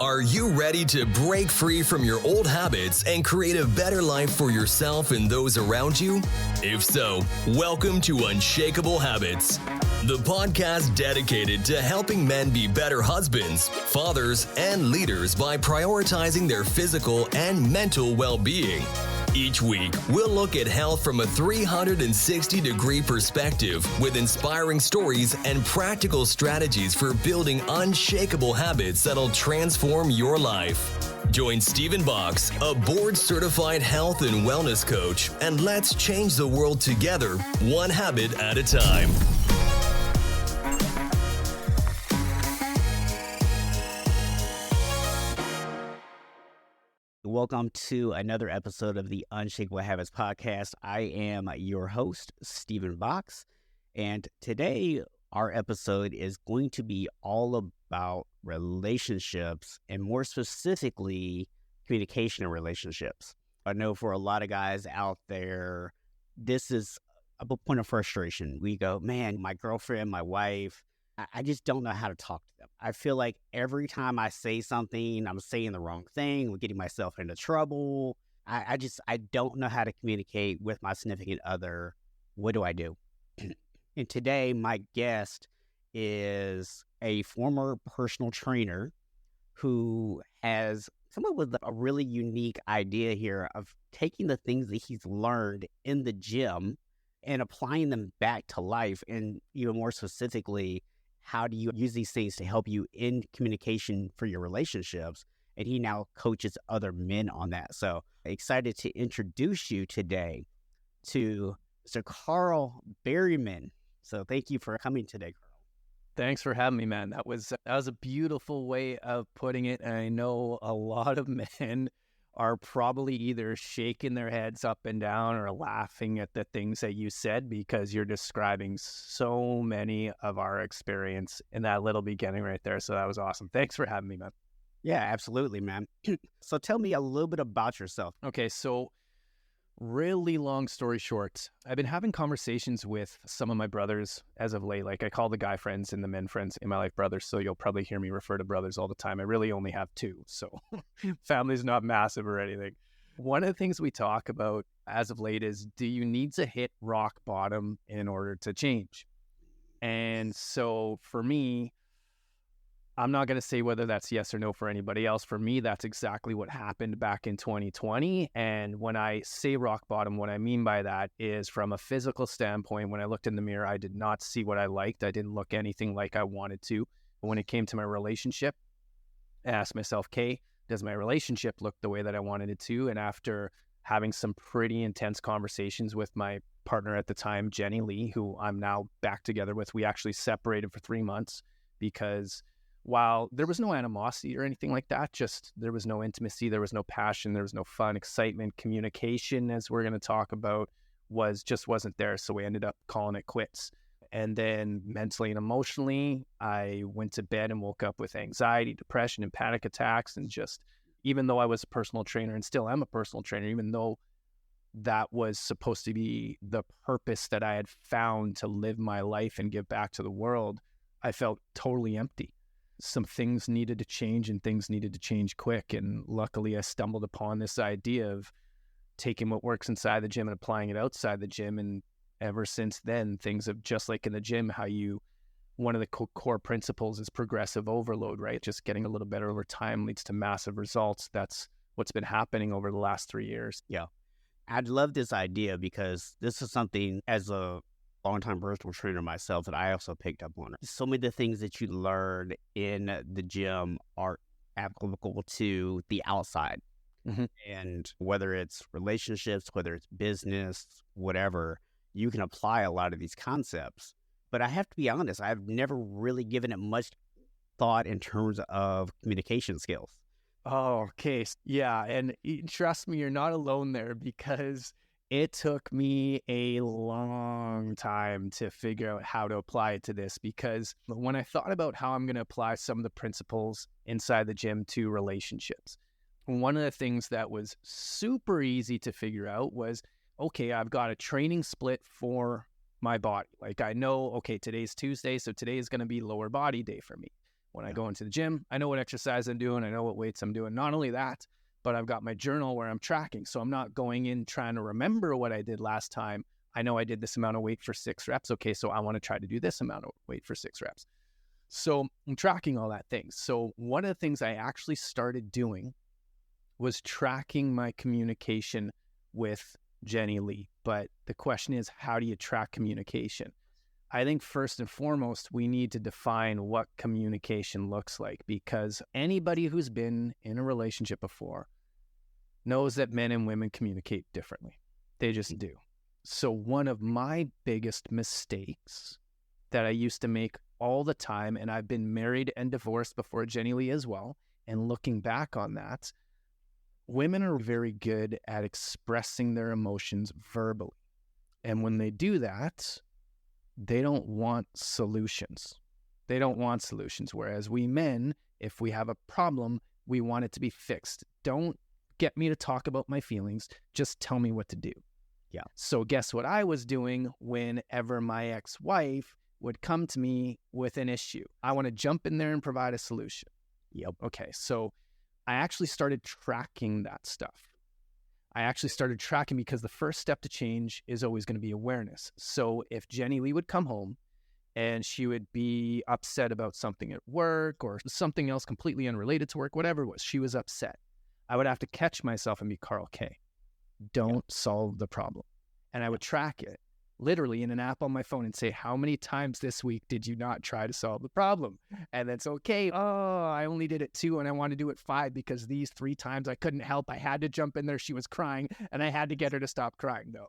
Are you ready to break free from your old habits and create a better life for yourself and those around you? If so, welcome to Unshakable Habits, the podcast dedicated to helping men be better husbands, fathers, and leaders by prioritizing their physical and mental well-being. Each week, we'll look at health from a 360-degree perspective with inspiring stories and practical strategies for building unshakable habits that'll transform your life. Join Stephen Box, a board-certified health and wellness coach, and let's change the world together, one habit at a time. Welcome to another episode of the Unshakable Habits podcast. I am your host, Stephen Box, and today our episode is going to be all about relationships and more specifically, communication in relationships. I know for a lot of guys out there, this is a point of frustration. We go, man, my girlfriend, my wife, I just don't know how to talk to them. I feel like every time I say something, I'm saying the wrong thing. I'm getting myself into trouble. I don't know how to communicate with my significant other. What do I do? And today, my guest is a former personal trainer who has come up with a really unique idea here of taking the things that he's learned in the gym and applying them back to life. And even more specifically, how do you use these things to help you in communication for your relationships? And he now coaches other men on that. So excited to introduce you today to Mr. Carl Berryman. So thank you for coming today, Carl. Thanks for having me, man. That was a beautiful way of putting it. And I know a lot of men are probably either shaking their heads up and down or laughing at the things that you said, because you're describing so many of our experience in that little beginning right there. So that was awesome. Thanks for having me, man. Yeah, absolutely, man. So tell me a little bit about yourself. Okay, so really long story short, I've been having conversations with some of my brothers as of late. Like I call the guy friends and the men friends in my life brothers. So you'll probably hear me refer to brothers all the time. I really only have two. So family's not massive or anything. One of the things we talk about as of late is, do you need to hit rock bottom in order to change? And so for me, I'm not going to say whether that's yes or no for anybody else. For me, that's exactly what happened back in 2020. And when I say rock bottom, what I mean by that is from a physical standpoint, when I looked in the mirror, I did not see what I liked. I didn't look anything like I wanted to. But when it came to my relationship, I asked myself, okay, does my relationship look the way that I wanted it to? And after having some pretty intense conversations with my partner at the time, Jenny Lee, who I'm now back together with, we actually separated for 3 months because while there was no animosity or anything like that, just there was no intimacy, there was no passion, there was no fun, excitement, communication, as we're going to talk about, wasn't there. So we ended up calling it quits. And then mentally and emotionally, I went to bed and woke up with anxiety, depression, and panic attacks. And just, even though I was a personal trainer and still am a personal trainer, even though that was supposed to be the purpose that I had found to live my life and give back to the world, I felt totally empty. Some things needed to change and things needed to change quick. And luckily I stumbled upon this idea of taking what works inside the gym and applying it outside the gym. And ever since then, things have, just like in the gym, one of the core principles is progressive overload, right? Just getting a little better over time leads to massive results. That's what's been happening over the last 3 years. Yeah. I'd love this idea because this is something, as a longtime personal trainer myself, that I also picked up on. So many of the things that you learn in the gym are applicable to the outside. Mm-hmm. And whether it's relationships, whether it's business, whatever, you can apply a lot of these concepts. But I have to be honest, I've never really given it much thought in terms of communication skills. Oh, okay. Yeah. And trust me, you're not alone there, because it took me a long time to figure out how to apply it to this, because when I thought about how I'm going to apply some of the principles inside the gym to relationships, one of the things that was super easy to figure out was, okay, I've got a training split for my body. Like I know, okay, today's Tuesday, so today is going to be lower body day for me. When I go into the gym, I know what exercise I'm doing. I know what weights I'm doing. Not only that, but I've got my journal where I'm tracking. So I'm not going in trying to remember what I did last time. I know I did this amount of weight for 6 reps. Okay, so I want to try to do this amount of weight for 6 reps. So I'm tracking all that things. So one of the things I actually started doing was tracking my communication with Jenny Lee. But the question is, how do you track communication? I think first and foremost, we need to define what communication looks like, because anybody who's been in a relationship before knows that men and women communicate differently. They just do. So one of my biggest mistakes that I used to make all the time, and I've been married and divorced before Jenny Lee as well, and looking back on that, women are very good at expressing their emotions verbally. And when they do that, they don't want solutions. They don't want solutions. Whereas we men, if we have a problem, we want it to be fixed. Don't get me to talk about my feelings. Just tell me what to do. Yeah. So guess what I was doing whenever my ex-wife would come to me with an issue? I want to jump in there and provide a solution. Yep. Okay. So I actually started tracking that stuff. I actually started tracking because the first step to change is always going to be awareness. So if Jenny Lee would come home and she would be upset about something at work or something else completely unrelated to work, whatever it was, she was upset. I would have to catch myself and be, Carl, okay, don't solve the problem. And I would track it literally in an app on my phone and say, how many times this week did you not try to solve the problem? And that's okay. Oh, I only did it 2 and I want to do it 5 because these 3 times I couldn't help. I had to jump in there. She was crying and I had to get her to stop crying. No,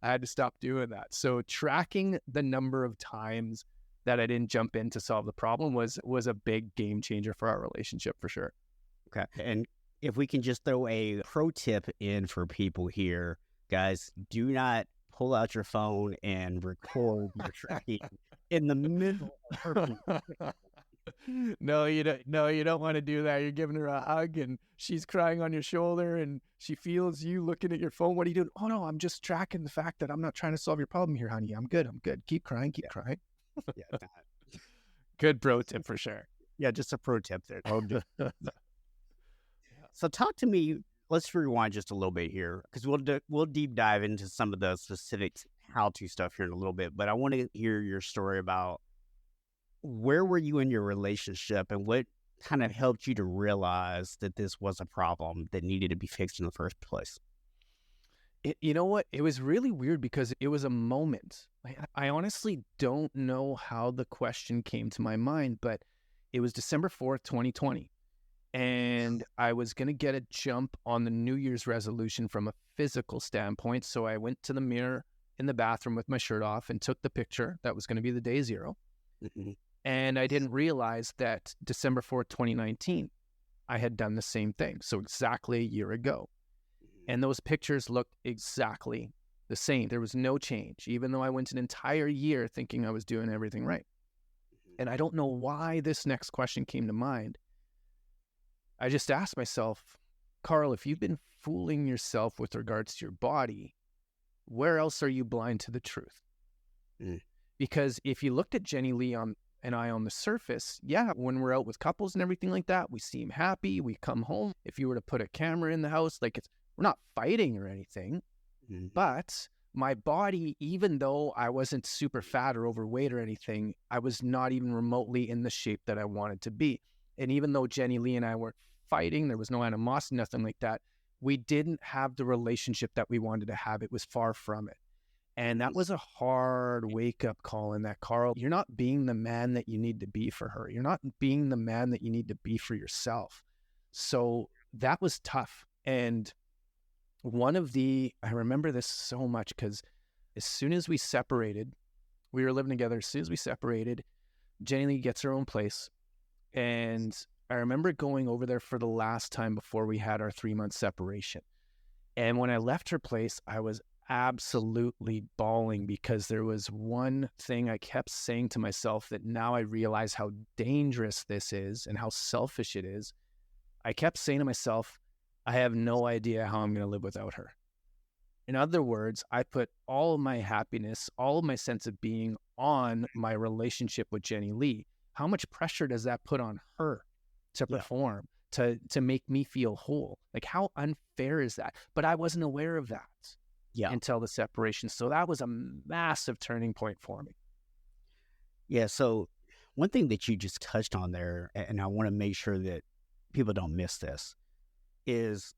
I had to stop doing that. So tracking the number of times that I didn't jump in to solve the problem was a big game changer for our relationship for sure. Okay. And if we can just throw a pro tip in for people here, guys, do not pull out your phone and record your tracking in the middle of her. No, you don't. No, you don't want to do that. You're giving her a hug and she's crying on your shoulder and she feels you looking at your phone. What are you doing? Oh no, I'm just tracking the fact that I'm not trying to solve your problem here, honey. I'm good. Keep crying. Keep crying. Yeah. Good pro tip for sure. Yeah, just a pro tip there. So talk to me. Let's rewind just a little bit here because we'll deep dive into some of the specific how-to stuff here in a little bit. But I want to hear your story about where were you in your relationship and what kind of helped you to realize that this was a problem that needed to be fixed in the first place. You know what? It was really weird because it was a moment. I honestly don't know how the question came to my mind, but it was December 4th, 2020. And I was going to get a jump on the New Year's resolution from a physical standpoint. So I went to the mirror in the bathroom with my shirt off and took the picture. That was going to be the day 0. Mm-hmm. And I didn't realize that December 4th, 2019, I had done the same thing. So exactly a year ago. And those pictures looked exactly the same. There was no change, even though I went an entire year thinking I was doing everything right. And I don't know why this next question came to mind. I just asked myself, Carl, if you've been fooling yourself with regards to your body, where else are you blind to the truth? Because if you looked at Jenny Lee and I on the surface, yeah, when we're out with couples and everything like that, we seem happy. We come home. If you were to put a camera in the house, we're not fighting or anything. But my body, even though I wasn't super fat or overweight or anything, I was not even remotely in the shape that I wanted to be. And even though Jenny Lee and I weren't fighting, there was no animosity, nothing like that, we didn't have the relationship that we wanted to have. It was far from it. And that was a hard wake-up call in that, Carl, you're not being the man that you need to be for her. You're not being the man that you need to be for yourself. So that was tough. And I remember this so much because as soon as we separated, we were living together. As soon as we separated, Jenny Lee gets her own place. And I remember going over there for the last time before we had our 3-month separation. And when I left her place, I was absolutely bawling because there was one thing I kept saying to myself that now I realize how dangerous this is and how selfish it is. I kept saying to myself, I have no idea how I'm going to live without her. In other words, I put all of my happiness, all of my sense of being on my relationship with Jenny Lee. how much pressure does that put on her to perform, to make me feel whole? Like, how unfair is that? But I wasn't aware of that until the separation. So that was a massive turning point for me. Yeah. So one thing that you just touched on there, and I want to make sure that people don't miss this, is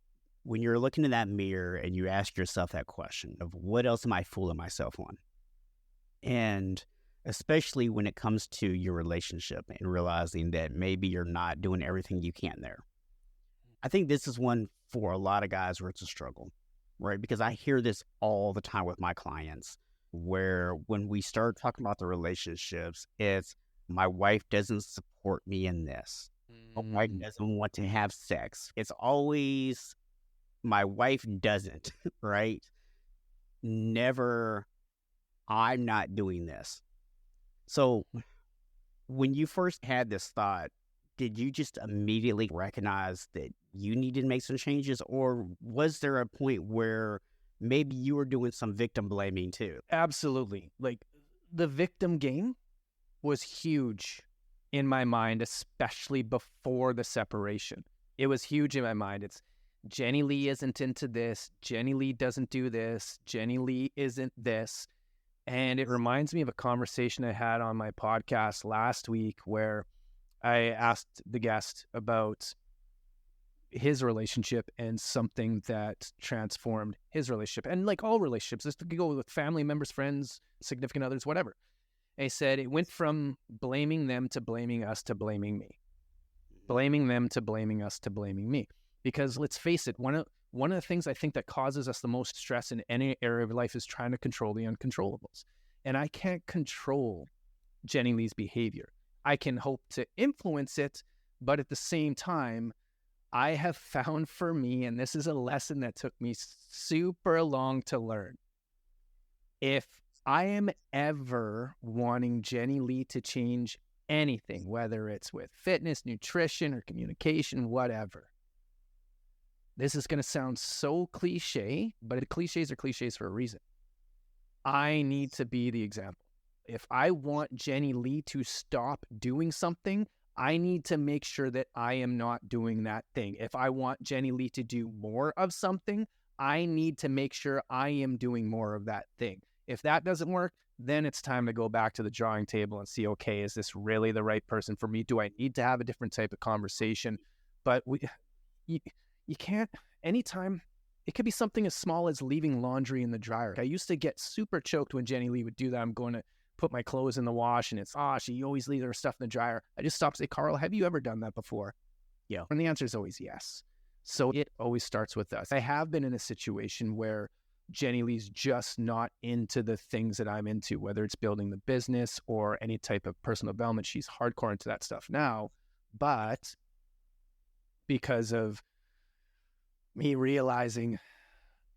when you're looking in that mirror and you ask yourself that question of what else am I fooling myself on? And especially when it comes to your relationship and realizing that maybe you're not doing everything you can there. I think this is one for a lot of guys where it's a struggle, right? Because I hear this all the time with my clients, where when we start talking about the relationships, it's my wife doesn't support me in this. My wife doesn't want to have sex. It's always my wife doesn't, right? Never, I'm not doing this. So when you first had this thought, did you just immediately recognize that you needed to make some changes? Or was there a point where maybe you were doing some victim blaming too? Absolutely. Like, the victim game was huge in my mind, especially before the separation. It was huge in my mind. It's Jenny Lee isn't into this. Jenny Lee doesn't do this. Jenny Lee isn't this. And it reminds me of a conversation I had on my podcast last week where I asked the guest about his relationship and something that transformed his relationship. And like all relationships, this could go with family members, friends, significant others, whatever. And he said it went from blaming them to blaming us to blaming me. Blaming them to blaming us to blaming me. Because let's face it, one of the things I think that causes us the most stress in any area of life is trying to control the uncontrollables. And I can't control Jenny Lee's behavior. I can hope to influence it, but at the same time, I have found for me, and this is a lesson that took me super long to learn, if I am ever wanting Jenny Lee to change anything, whether it's with fitness, nutrition, or communication, whatever, this is going to sound so cliche, but cliches are cliches for a reason. I need to be the example. If I want Jenny Lee to stop doing something, I need to make sure that I am not doing that thing. If I want Jenny Lee to do more of something, I need to make sure I am doing more of that thing. If that doesn't work, then it's time to go back to the drawing table and see, okay, is this really the right person for me? Do I need to have a different type of conversation? But you can't, anytime, it could be something as small as leaving laundry in the dryer. I used to get super choked when Jenny Lee would do that. I'm going to put my clothes in the wash and it's, she always leaves her stuff in the dryer. I just stopped and say, Carl, have you ever done that before? Yeah. And the answer is always yes. So it always starts with us. I have been in a situation where Jenny Lee's just not into the things that I'm into, whether it's building the business or any type of personal development. She's hardcore into that stuff now. But because of me realizing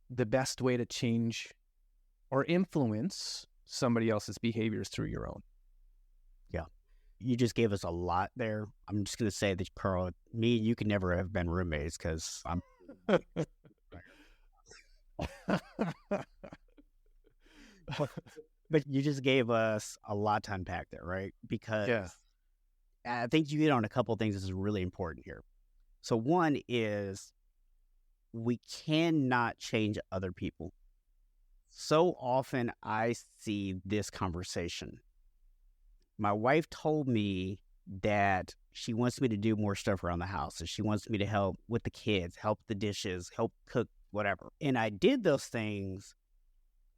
the best way to change or influence somebody else's behaviors through your own. Yeah. You just gave us a lot there. I'm just going to say that, Carl, me and you can never have been roommates because I'm... But you just gave us a lot to unpack there, right? Because I think you hit on a couple of things that is really important here. So one is we cannot change other people. So often I see this conversation. My wife told me that she wants me to do more stuff around the house. And she wants me to help with the kids, help the dishes, help cook, whatever. And I did those things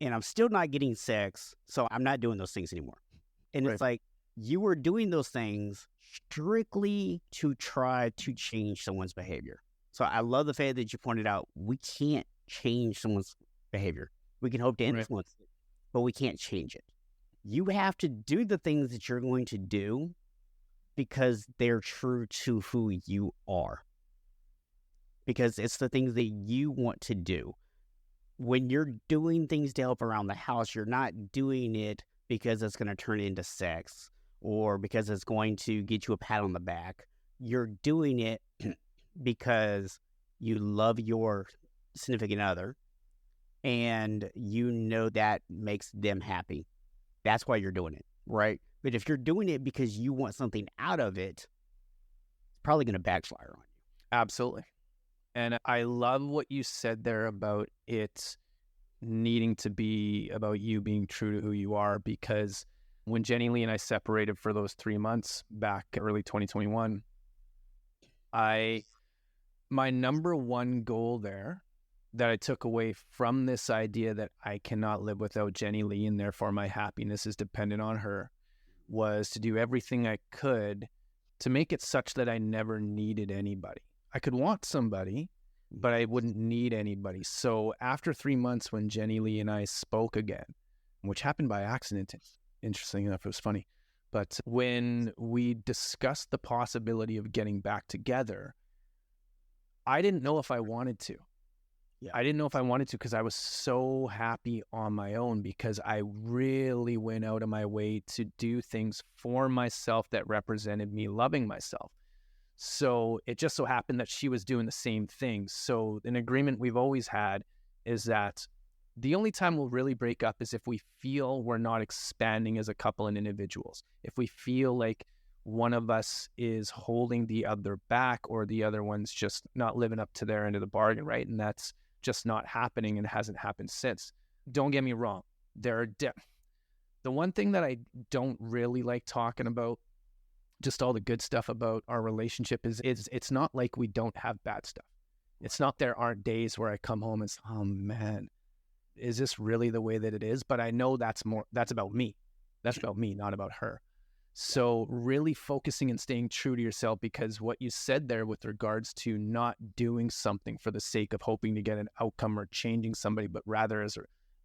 and I'm still not getting sex. So I'm not doing those things anymore. And It's like, you were doing those things strictly to try to change someone's behavior. So I love the fact that you pointed out, we can't change someone's behavior. We can hope to influence it, but we can't change it. You have to do the things that you're going to do because they're true to who you are. Because it's the things that you want to do. When you're doing things to help around the house, you're not doing it because it's going to turn into sex or because it's going to get you a pat on the back. You're doing it because you love your significant other and you know that makes them happy. That's why you're doing it, right? But if you're doing it because you want something out of it, it's probably going to backfire on you. Absolutely. And I love what you said there about it needing to be about you being true to who you are, because when Jenny Lee and I separated for those 3 months back early 2021, my number one goal there that I took away from this idea that I cannot live without Jenny Lee and therefore my happiness is dependent on her was to do everything I could to make it such that I never needed anybody. I could want somebody, but I wouldn't need anybody. So after 3 months when Jenny Lee and I spoke again, which happened by accident, interesting enough, it was funny. But when we discussed the possibility of getting back together, I didn't know if I wanted to. I didn't know if I wanted to because I was so happy on my own, because I really went out of my way to do things for myself that represented me loving myself. So it just so happened that she was doing the same thing. So an agreement we've always had is that the only time we'll really break up is if we feel we're not expanding as a couple and individuals. If we feel like one of us is holding the other back or the other one's just not living up to their end of the bargain, right? And that's just not happening and hasn't happened since. Don't get me wrong. The one thing that I don't really like talking about, just all the good stuff about our relationship is it's not like we don't have bad stuff. It's not there aren't days where I come home and say, oh man, is this really the way that it is? But I know that's about me. That's about me, not about her. So really focusing and staying true to yourself, because what you said there with regards to not doing something for the sake of hoping to get an outcome or changing somebody, but rather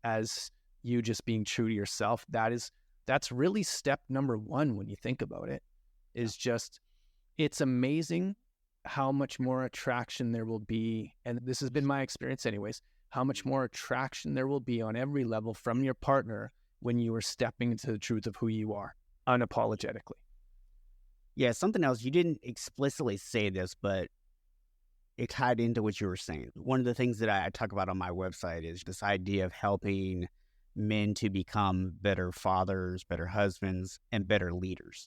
as you just being true to yourself, that's really step number one when you think about it, is just, it's amazing how much more attraction there will be. And this has been my experience anyways, how much more attraction there will be on every level from your partner when you are stepping into the truth of who you are unapologetically. Yeah, something else, you didn't explicitly say this, but it tied into what you were saying. One of the things that I talk about on my website is this idea of helping men to become better fathers, better husbands, and better leaders.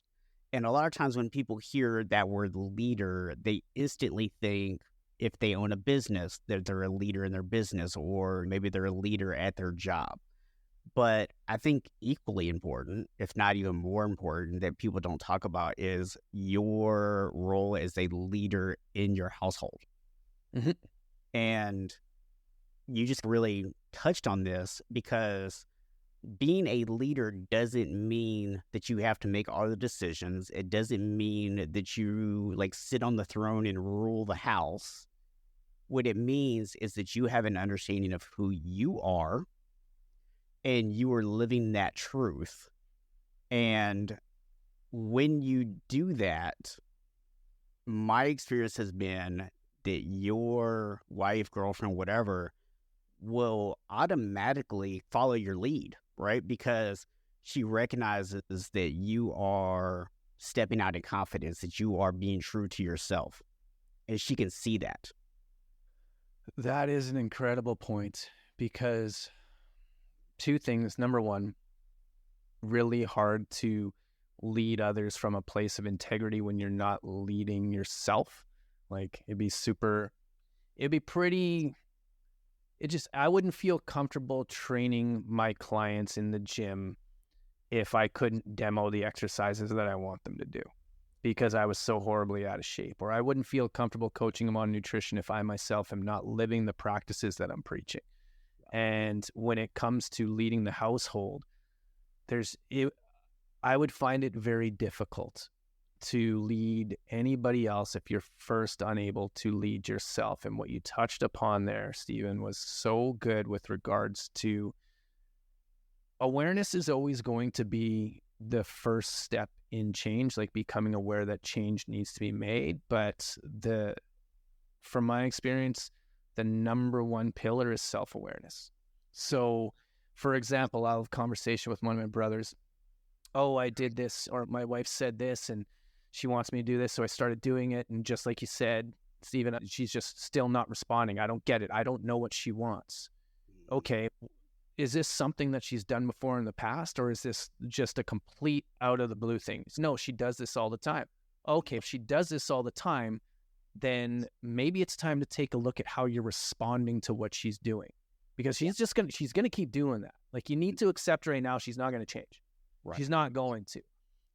And a lot of times when people hear that word leader, they instantly think if they own a business, that they're a leader in their business, or maybe they're a leader at their job. But I think equally important, if not even more important, that people don't talk about is your role as a leader in your household. Mm-hmm. And you just really touched on this, because being a leader doesn't mean that you have to make all the decisions. It doesn't mean that you sit on the throne and rule the house. What it means is that you have an understanding of who you are, and you are living that truth. And when you do that, my experience has been that your wife, girlfriend, whatever, will automatically follow your lead, right? Because she recognizes that you are stepping out in confidence, that you are being true to yourself. And she can see that. That is an incredible point, because two things. Number one, really hard to lead others from a place of integrity when you're not leading yourself. I wouldn't feel comfortable training my clients in the gym if I couldn't demo the exercises that I want them to do, because I was so horribly out of shape. Or I wouldn't feel comfortable coaching them on nutrition if I myself am not living the practices that I'm preaching. And when it comes to leading the household, I would find it very difficult to lead anybody else if you're first unable to lead yourself. And what you touched upon there, Stephen, was so good with regards to awareness is always going to be the first step in change, like becoming aware that change needs to be made. But from my experience, the number one pillar is self-awareness. So, for example, I'll have a conversation with one of my brothers. Oh, I did this, or my wife said this, and she wants me to do this, so I started doing it. And just like you said, Stephen, she's just still not responding. I don't get it. I don't know what she wants. Okay, is this something that she's done before in the past, or is this just a complete out of the blue thing? No, she does this all the time. Okay, if she does this all the time, then maybe it's time to take a look at how you're responding to what she's doing, because she's going to keep doing that. Like, you need to accept right now, she's not going to change. Right. She's not going to.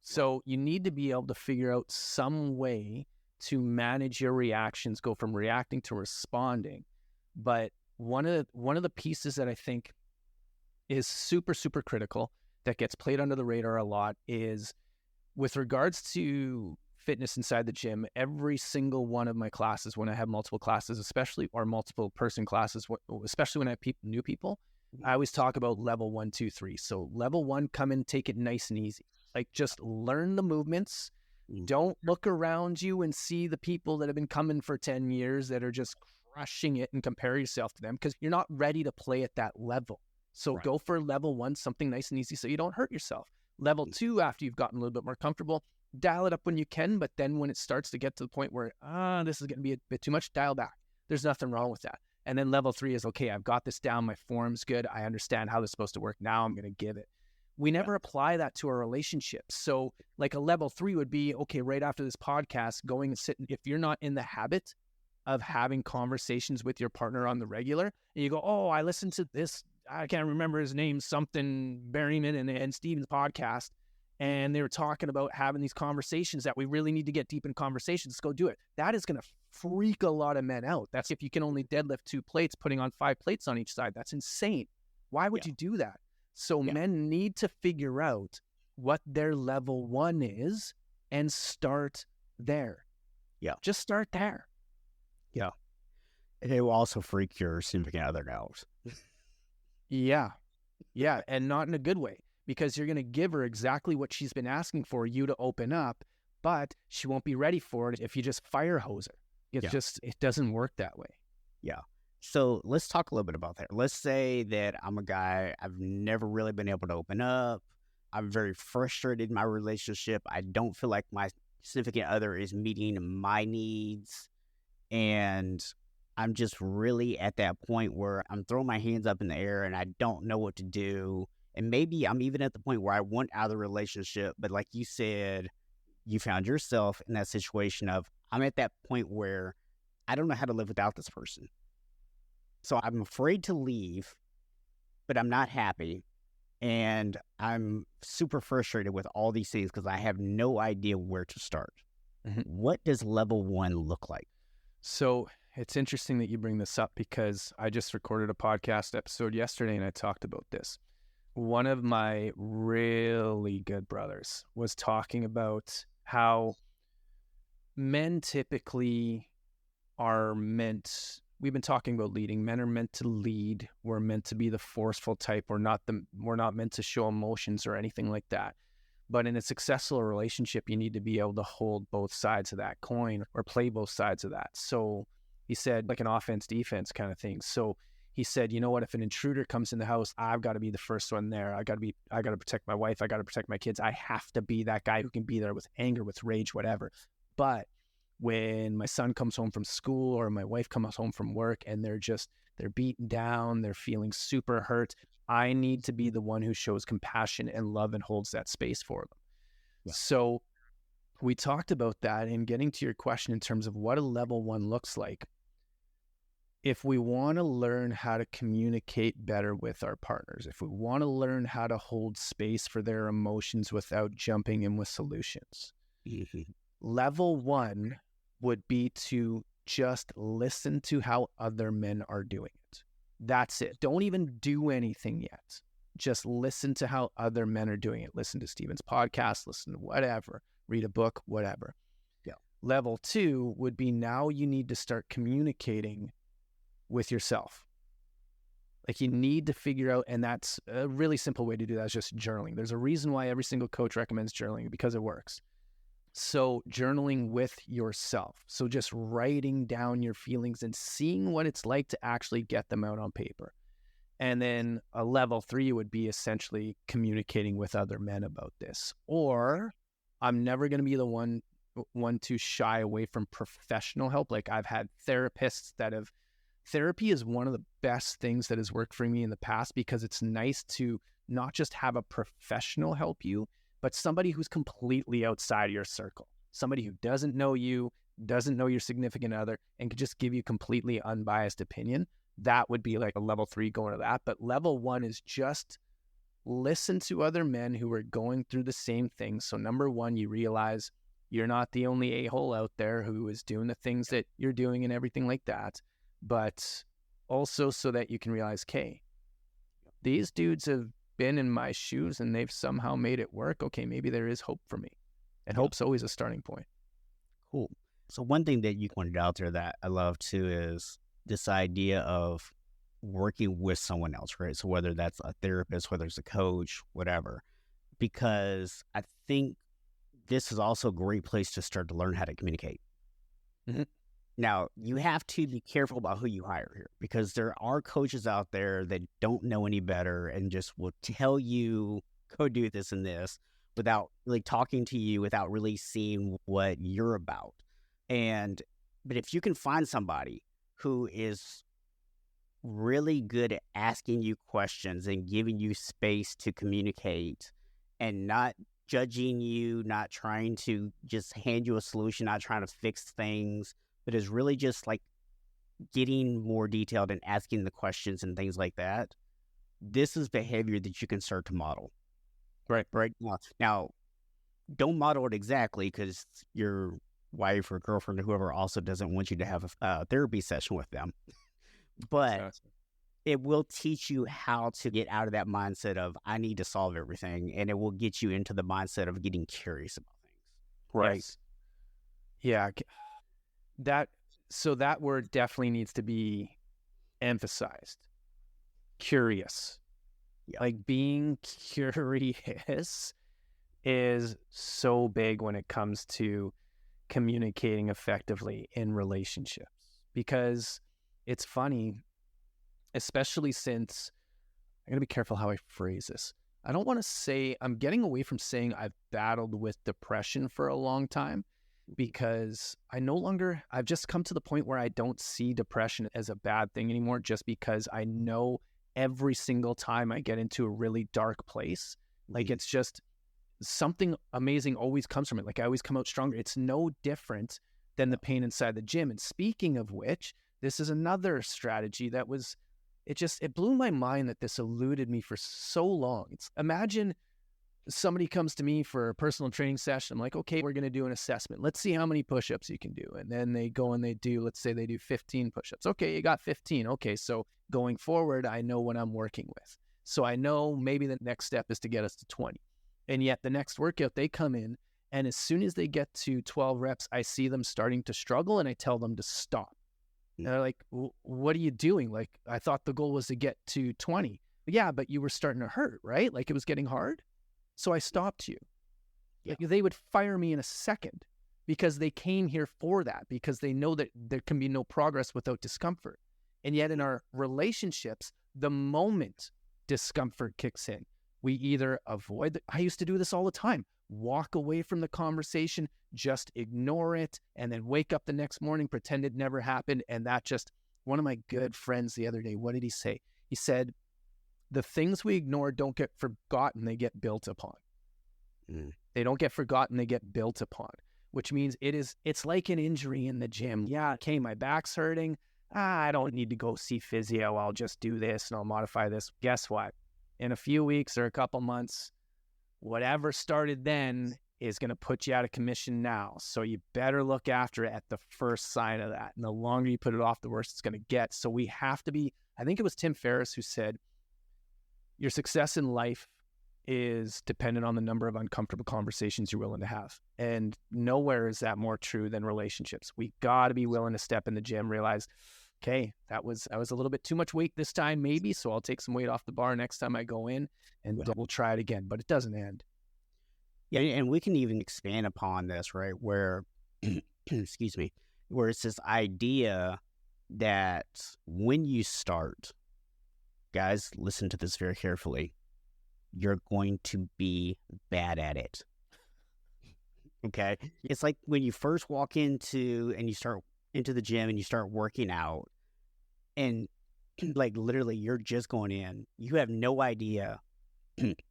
So you need to be able to figure out some way to manage your reactions, go from reacting to responding. But one of the pieces that I think is super, super critical that gets played under the radar a lot is with regards to fitness inside the gym. Every single one of my classes, when I have multiple classes, especially, or multiple person classes, especially when I have new people, I always talk about level 1, 2, 3. So level 1, come in, take it nice and easy. Like, just learn the movements. Don't look around you and see the people that have been coming for 10 years that are just crushing it and compare yourself to them, because you're not ready to play at that level. So go for level 1, something nice and easy so you don't hurt yourself. Level 2, after you've gotten a little bit more comfortable, dial it up when you can. But then when it starts to get to the point where, this is going to be a bit too much, dial back. There's nothing wrong with that. And then level 3 is, okay, I've got this down. My form's good. I understand how this is supposed to work. Now I'm going to give it. We never apply that to our relationships. So like a level 3 would be, okay, right after this podcast, going and sitting, if you're not in the habit of having conversations with your partner on the regular, and you go, oh, I listened to this, I can't remember his name, something Berryman and Steven's podcast, and they were talking about having these conversations that we really need to get deep in conversations. Let's go do it. That is going to freak a lot of men out. That's if you can only deadlift 2 plates, putting on 5 plates on each side. That's insane. Why would you do that? So men need to figure out what their level 1 is and start there. Yeah. Just start there. Yeah. It will also freak your significant other out. Yeah. Yeah. And not in a good way, because you're going to give her exactly what she's been asking for you to open up, but she won't be ready for it if you just fire hose her. It doesn't work that way. Yeah. So let's talk a little bit about that. Let's say that I'm a guy, I've never really been able to open up. I'm very frustrated in my relationship. I don't feel like my significant other is meeting my needs. And I'm just really at that point where I'm throwing my hands up in the air and I don't know what to do. And maybe I'm even at the point where I want out of the relationship. But like you said, you found yourself in that situation of, I'm at that point where I don't know how to live without this person. So I'm afraid to leave, but I'm not happy. And I'm super frustrated with all these things because I have no idea where to start. Mm-hmm. What does level 1 look like? So it's interesting that you bring this up, because I just recorded a podcast episode yesterday and I talked about this. One of my really good brothers was talking about how men typically are meant... We've been talking about leading. Men are meant to lead. We're meant to be the forceful type. We're not meant to show emotions or anything like that. But in a successful relationship, you need to be able to hold both sides of that coin or play both sides of that. So he said, like an offense, defense kind of thing. So he said, you know what, if an intruder comes in the house, I've got to be the first one there. I got to protect my wife. I got to protect my kids. I have to be that guy who can be there with anger, with rage, whatever. But when my son comes home from school or my wife comes home from work and they're beaten down, they're feeling super hurt, I need to be the one who shows compassion and love and holds that space for them. Yeah. So we talked about that, and getting to your question in terms of what a level 1 looks like. If we want to learn how to communicate better with our partners, if we want to learn how to hold space for their emotions without jumping in with solutions, level 1 would be to just listen to how other men are doing it. That's it. Don't even do anything yet. Just listen to how other men are doing it. Listen to Steven's podcast, listen to whatever, read a book, whatever. Yeah. Level 2 would be, now you need to start communicating with yourself. Like, you need to figure out, and that's a really simple way to do that, is just journaling. There's a reason why every single coach recommends journaling, because it works. So journaling with yourself. So just writing down your feelings and seeing what it's like to actually get them out on paper. And then a level 3 would be essentially communicating with other men about this. Or, I'm never going to be the one to shy away from professional help. Like, I've had therapists that have therapy is one of the best things that has worked for me in the past, because it's nice to not just have a professional help you, but somebody who's completely outside of your circle, somebody who doesn't know you, doesn't know your significant other, and could just give you completely unbiased opinion. That would be like a level 3 going to that. But level 1 is just listen to other men who are going through the same things. So number 1, you realize you're not the only a-hole out there who is doing the things that you're doing and everything like that. But also so that you can realize, okay, these dudes have been in my shoes and they've somehow made it work. Okay, maybe there is hope for me. And hope's always a starting point. Cool. So one thing that you pointed out there that I love too is this idea of working with someone else, right? So whether that's a therapist, whether it's a coach, whatever, because I think this is also a great place to start to learn how to communicate. Mm-hmm. Now, you have to be careful about who you hire here, because there are coaches out there that don't know any better and just will tell you, go do this and this, without really talking to you, without really seeing what you're about. But if you can find somebody who is really good at asking you questions and giving you space to communicate and not judging you, not trying to just hand you a solution, not trying to fix things, but is really just like getting more detailed and asking the questions and things like that, this is behavior that you can start to model. Right. Now, don't model it exactly, because your wife or girlfriend or whoever also doesn't want you to have a therapy session with them. But Exactly. It will teach you how to get out of that mindset of, I need to solve everything. And it will get you into the mindset of getting curious about things. Right. Yes. Yeah. So that word definitely needs to be emphasized. Curious. Yeah. Like being curious is so big when it comes to communicating effectively in relationships, because it's funny, especially since I gotta be careful how I phrase this. I don't want to say, I'm getting away from saying I've battled with depression for a long time, because I've just come to the point where I don't see depression as a bad thing anymore, just because I know every single time I get into a really dark place, like it's just something amazing always comes from it. Like I always come out stronger. It's no different than the pain inside the gym. And speaking of which, this is another strategy that was, it blew my mind that this eluded me for so long. Imagine somebody comes to me for a personal training session. I'm like, okay, we're going to do an assessment. Let's see how many push-ups you can do. And then they go and let's say they do 15 push-ups. Okay, you got 15. Okay, so going forward, I know what I'm working with. So I know maybe the next step is to get us to 20. And yet the next workout, they come in, and as soon as they get to 12 reps, I see them starting to struggle, and I tell them to stop. And they're like, what are you doing? Like, I thought the goal was to get to 20. Yeah, but you were starting to hurt, right? Like it was getting hard. So I stopped you. Yeah. Like, they would fire me in a second, because they came here for that, because they know that there can be no progress without discomfort. And yet in our relationships, the moment discomfort kicks in, we either avoid I used to do this all the time. Walk away from the conversation, just ignore it, and then wake up the next morning, pretend it never happened. And that just, one of my good friends the other day, what did he say? He said, the things we ignore don't get forgotten, they get built upon. They don't get forgotten, they get built upon, which means it's like an injury in the gym. Yeah, okay, my back's hurting. I don't need to go see physio. I'll just do this and I'll modify this. Guess what? In a few weeks or a couple months, whatever started then is going to put you out of commission now. So you better look after it at the first sign of that. And the longer you put it off, the worse it's going to get. So we have to be, I think it was Tim Ferriss who said, your success in life is dependent on the number of uncomfortable conversations you're willing to have. And nowhere is that more true than relationships. We got to be willing to step in the gym, realize, okay, I was a little bit too much weight this time, maybe, so I'll take some weight off the bar next time I go in, and we'll try it again. But it doesn't end. Yeah, and we can even expand upon this, right? Where, excuse me, where it's this idea that when you start, guys, listen to this very carefully, you're going to be bad at it. Okay? It's like when you first walk into the gym and you start working out, And like literally you're just going in. You have no idea,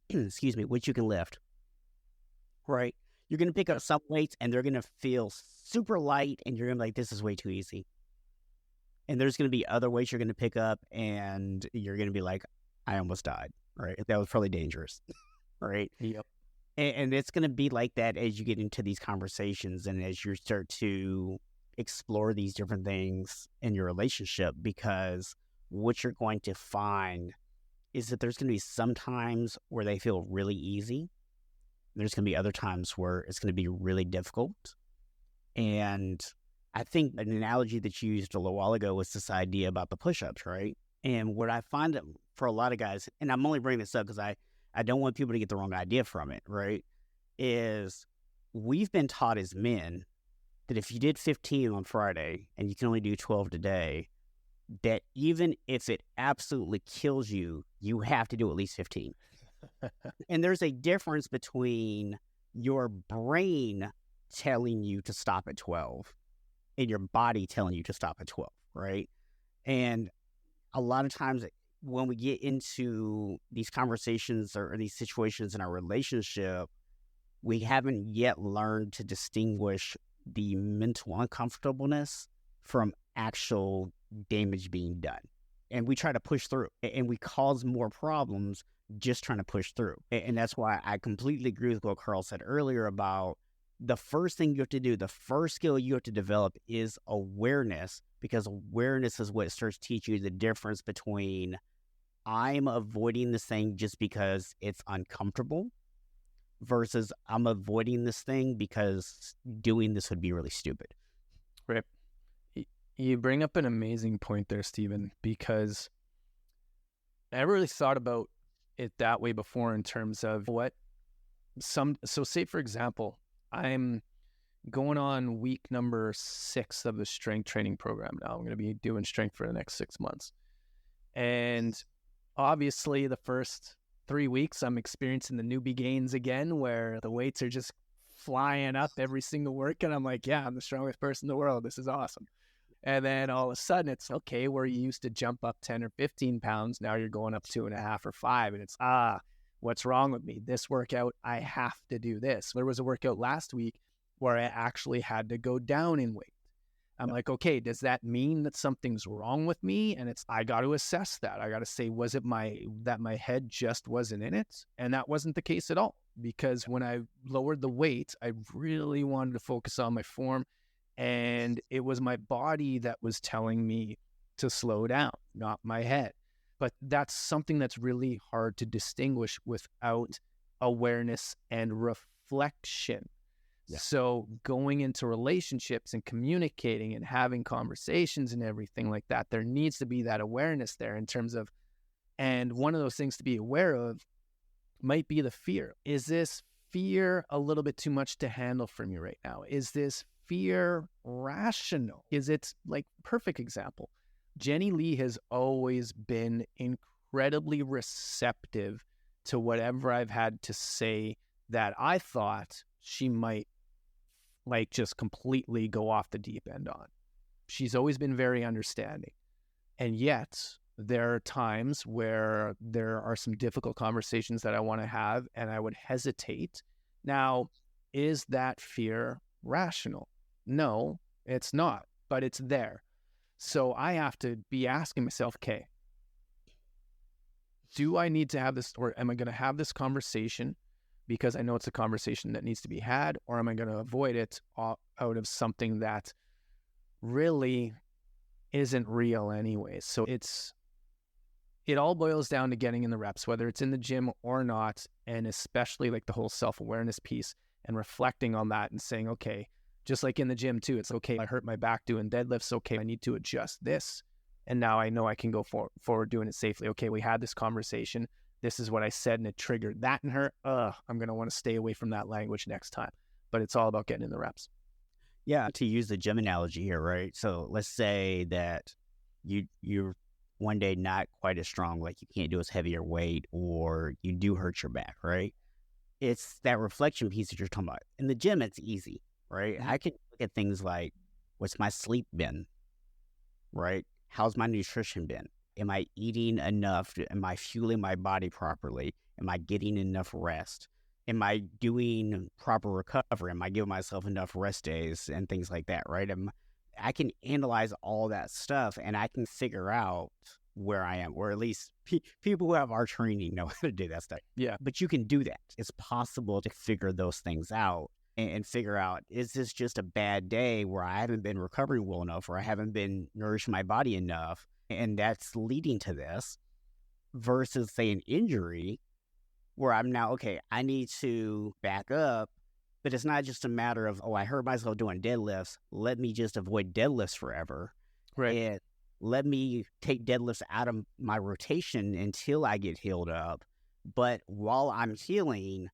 excuse me, what you can lift, right? You're going to pick up some weights and they're going to feel super light and you're going to be like, this is way too easy. And there's going to be other weights you're going to pick up and you're going to be like, I almost died, right? That was probably dangerous, right? Yep. And it's going to be like that as you get into these conversations and as you start to explore these different things in your relationship, because what you're going to find is that there's going to be some times where they feel really easy. There's going to be other times where it's going to be really difficult. And I think an analogy that you used a little while ago was this idea about the push-ups, right? And what I find that for a lot of guys, and I'm only bringing this up because I don't want people to get the wrong idea from it, right? Is we've been taught as men that if you did 15 on Friday and you can only do 12 today, that even if it absolutely kills you, you have to do at least 15. And there's a difference between your brain telling you to stop at 12 and your body telling you to stop at 12, right? And a lot of times when we get into these conversations or these situations in our relationship, we haven't yet learned to distinguish the mental uncomfortableness from actual damage being done. And we try to push through and we cause more problems just trying to push through. And that's why I completely agree with what Carl said earlier about the first thing you have to do, the first skill you have to develop is awareness, because awareness is what starts teaching you the difference between I'm avoiding this thing just because it's uncomfortable versus I'm avoiding this thing because doing this would be really stupid. Right. You bring up an amazing point there, Stephen, because I never really thought about it that way before in terms of so say, for example, I'm going on week number 6 of the strength training program now. I'm going to be doing strength for the next 6 months. And obviously the first 3 weeks, I'm experiencing the newbie gains again, where the weights are just flying up every single work. And I'm like, yeah, I'm the strongest person in the world. This is awesome. And then all of a sudden it's okay, where you used to jump up 10 or 15 pounds. Now you're going up 2.5 or 5. And it's, what's wrong with me? This workout, I have to do this. There was a workout last week where I actually had to go down in weight. I'm like, okay, does that mean that something's wrong with me? And I got to assess that. I got to say, was it that my head just wasn't in it? And that wasn't the case at all, because when I lowered the weight, I really wanted to focus on my form. And it was my body that was telling me to slow down, not my head. But that's something that's really hard to distinguish without awareness and reflection. Yeah. So going into relationships and communicating and having conversations and everything like that, there needs to be that awareness there in terms of, and one of those things to be aware of might be the fear. Is this fear a little bit too much to handle for me right now? Is this fear rational? Is it, like, perfect example, Jenny Lee has always been incredibly receptive to whatever I've had to say that I thought she might like just completely go off the deep end on. She's always been very understanding. And yet there are times where there are some difficult conversations that I want to have and I would hesitate. Now, is that fear rational? No, it's not, but it's there. So I have to be asking myself, okay, do I need to have this, or am I going to have this conversation because I know it's a conversation that needs to be had, or am I going to avoid it out of something that really isn't real anyway? So it all boils down to getting in the reps, whether it's in the gym or not, and especially like the whole self-awareness piece and reflecting on that and saying, okay, just like in the gym too, it's okay, I hurt my back doing deadlifts, okay, I need to adjust this. And now I know I can go forward doing it safely. Okay, we had this conversation. This is what I said and it triggered that in her. I'm going to want to stay away from that language next time. But it's all about getting in the reps. Yeah, to use the gym analogy here, right? So let's say that you're one day not quite as strong, like you can't do as heavy a weight, or you do hurt your back, right? It's that reflection piece that you're talking about. In the gym, it's easy, right? Mm-hmm. I can look at things like, what's my sleep been, right? how's my nutrition been? Am I eating enough? Am I fueling my body properly? Am I getting enough rest? Am I doing proper recovery? Am I giving myself enough rest days and things like that, right? I can analyze all that stuff and I can figure out where I am, or at least people who have our training know how to do that stuff. Yeah. But you can do that. It's possible to figure those things out and figure out, is this just a bad day where I haven't been recovering well enough, or I haven't been nourishing my body enough, and that's leading to this, versus, say, an injury where I'm now, okay, I need to back up, but it's not just a matter of, oh, I hurt myself doing deadlifts. Let me just avoid deadlifts forever. Right. And let me take deadlifts out of my rotation until I get healed up. But while I'm healing,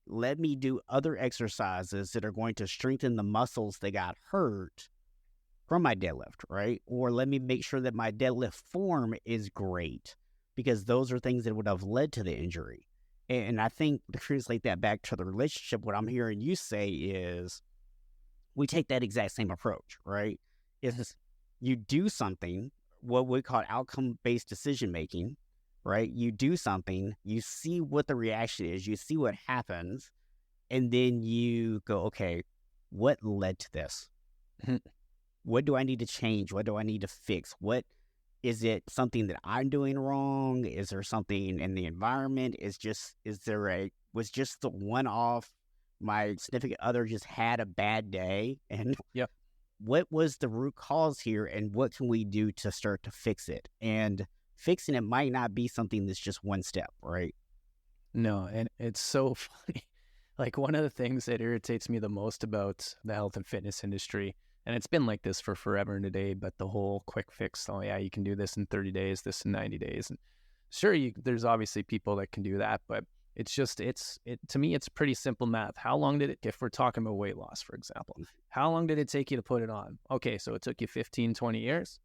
let me do other exercises that are going to strengthen the muscles that got hurt from my deadlift, right? Or let me make sure that my deadlift form is great, because those are things that would have led to the injury. And I think to translate that back to the relationship, what I'm hearing you say is we take that exact same approach, right? Is you do something, what we call outcome-based decision-making, right? You do something, you see what the reaction is, you see what happens, and then you go, okay, what led to this? What do I need to change? What do I need to fix? What is it, something that I'm doing wrong? Is there something in the environment? Was just the one-off, my significant other just had a bad day? And Yep. What was the root cause here, and what can we do to start to fix it? And fixing it might not be something that's just one step, right? No, and it's so funny. Like, one of the things that irritates me the most about the health and fitness industry, and it's been like this for forever and a day, but the whole quick fix, oh yeah, you can do this in 30 days, this in 90 days. And sure, there's obviously people that can do that, but it's just, to me, it's pretty simple math. How long did it, if we're talking about weight loss, for example, how long did it take you to put it on? Okay, so it took you 15, 20 years.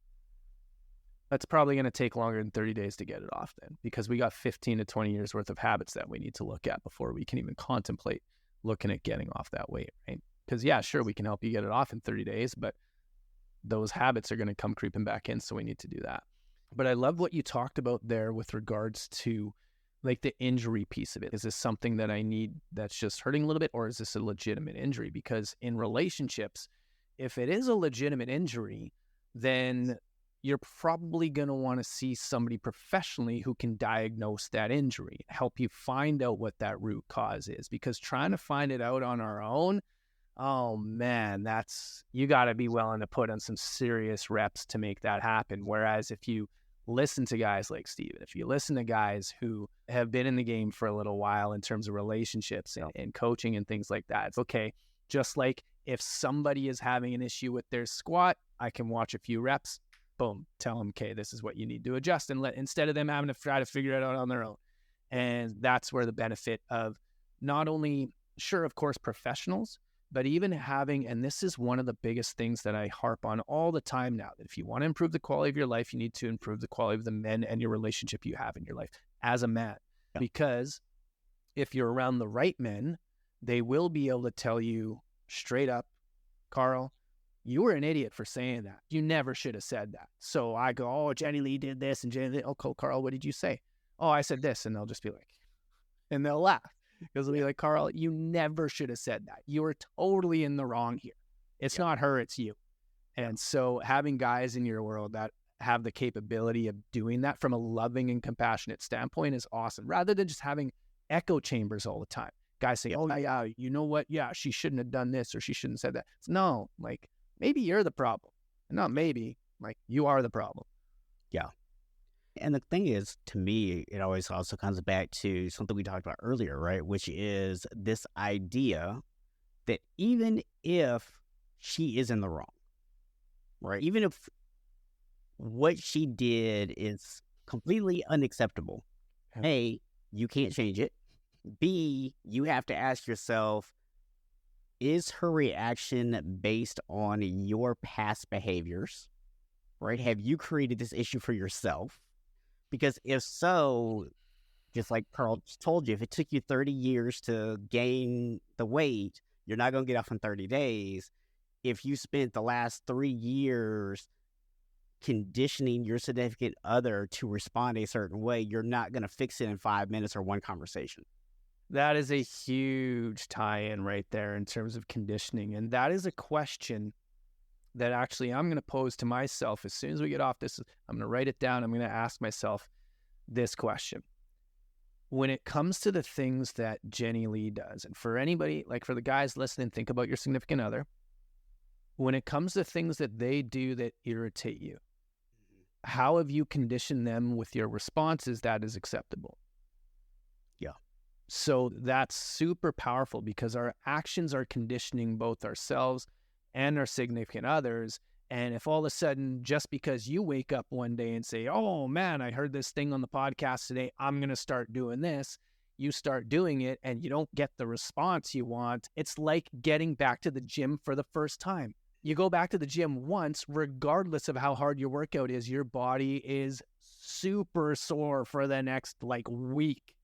That's probably going to take longer than 30 days to get it off then, because we got 15 to 20 years worth of habits that we need to look at before we can even contemplate looking at getting off that weight, right? Because yeah, sure, we can help you get it off in 30 days, but those habits are going to come creeping back in, so we need to do that. But I love what you talked about there with regards to like the injury piece of it. Is this something that I need that's just hurting a little bit, or is this a legitimate injury? Because in relationships, if it is a legitimate injury, then you're probably going to want to see somebody professionally who can diagnose that injury, help you find out what that root cause is. Because trying to find it out on our own, oh man, you got to be willing to put on some serious reps to make that happen. Whereas if you listen to guys like Steven, if you listen to guys who have been in the game for a little while in terms of relationships and coaching and things like that, it's okay. Just like if somebody is having an issue with their squat, I can watch a few reps, boom, tell them, okay, this is what you need to adjust, and instead of them having to try to figure it out on their own. And that's where the benefit of not only, sure, of course, professionals, but even having, and this is one of the biggest things that I harp on all the time now, that if you want to improve the quality of your life, you need to improve the quality of the men and your relationship you have in your life as a man. Yeah. Because if you're around the right men, they will be able to tell you straight up, Carl, you were an idiot for saying that. You never should have said that. So I go, oh, Jenny Lee did this, and Jenny Lee, oh, Carl, what did you say? Oh, I said this. And they'll just be like, and they'll laugh. Because they'll be like, Carl, you never should have said that. You were totally in the wrong here. It's not her, it's you. And so having guys in your world that have the capability of doing that from a loving and compassionate standpoint is awesome. Rather than just having echo chambers all the time. Guys say, oh, yeah, you know what? Yeah, she shouldn't have done this, or she shouldn't have said that. No, like, maybe you're the problem. Not maybe, like, you are the problem. Yeah. And the thing is, to me, it always also comes back to something we talked about earlier, right? Which is this idea that even if she is in the wrong, right? Even if what she did is completely unacceptable, A, you can't change it. B, you have to ask yourself, is her reaction based on your past behaviors, right? Have you created this issue for yourself? Because if so, just like Carl told you, if it took you 30 years to gain the weight, you're not going to get off in 30 days. If you spent the last 3 years conditioning your significant other to respond a certain way, you're not going to fix it in 5 minutes or one conversation. That is a huge tie-in right there in terms of conditioning. And that is a question that actually I'm going to pose to myself as soon as we get off this. I'm going to write it down. I'm going to ask myself this question. When it comes to the things that Jenny Lee does, and for anybody, like for the guys listening, think about your significant other. When it comes to things that they do that irritate you, how have you conditioned them with your responses that is acceptable? Yeah. So that's super powerful because our actions are conditioning both ourselves and our significant others. And if all of a sudden, just because you wake up one day and say, oh man, I heard this thing on the podcast today, I'm going to start doing this. You start doing it and you don't get the response you want. It's like getting back to the gym for the first time. You go back to the gym once, regardless of how hard your workout is, your body is super sore for the next week.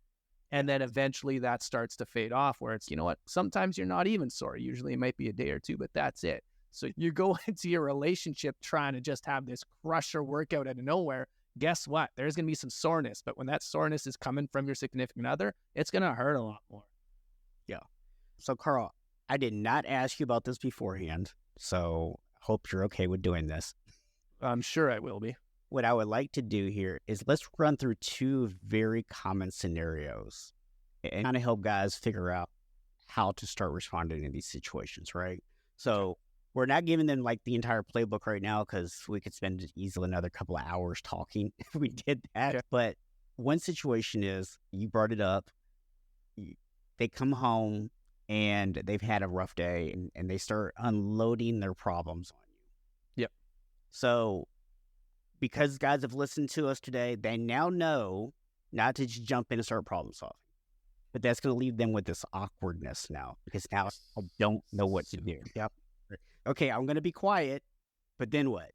And then eventually that starts to fade off where it's, you know what, sometimes you're not even sore. Usually it might be a day or two, but that's it. So you go into your relationship trying to just have this crusher workout out of nowhere. Guess what? There's going to be some soreness. But when that soreness is coming from your significant other, it's going to hurt a lot more. Yeah. So, Carl, I did not ask you about this beforehand. So hope you're okay with doing this. I'm sure I will be. What I would like to do here is let's run through two very common scenarios and kind of help guys figure out how to start responding in these situations, right? So we're not giving them the entire playbook right now because we could spend easily another couple of hours talking if we did that. Okay. But one situation is, you brought it up, they come home and they've had a rough day and they start unloading their problems on you. Yep. So because guys have listened to us today, they now know not to just jump in and start problem solving. But that's going to leave them with this awkwardness now because now I don't know what to do. Yep. Okay, I'm going to be quiet, but then what?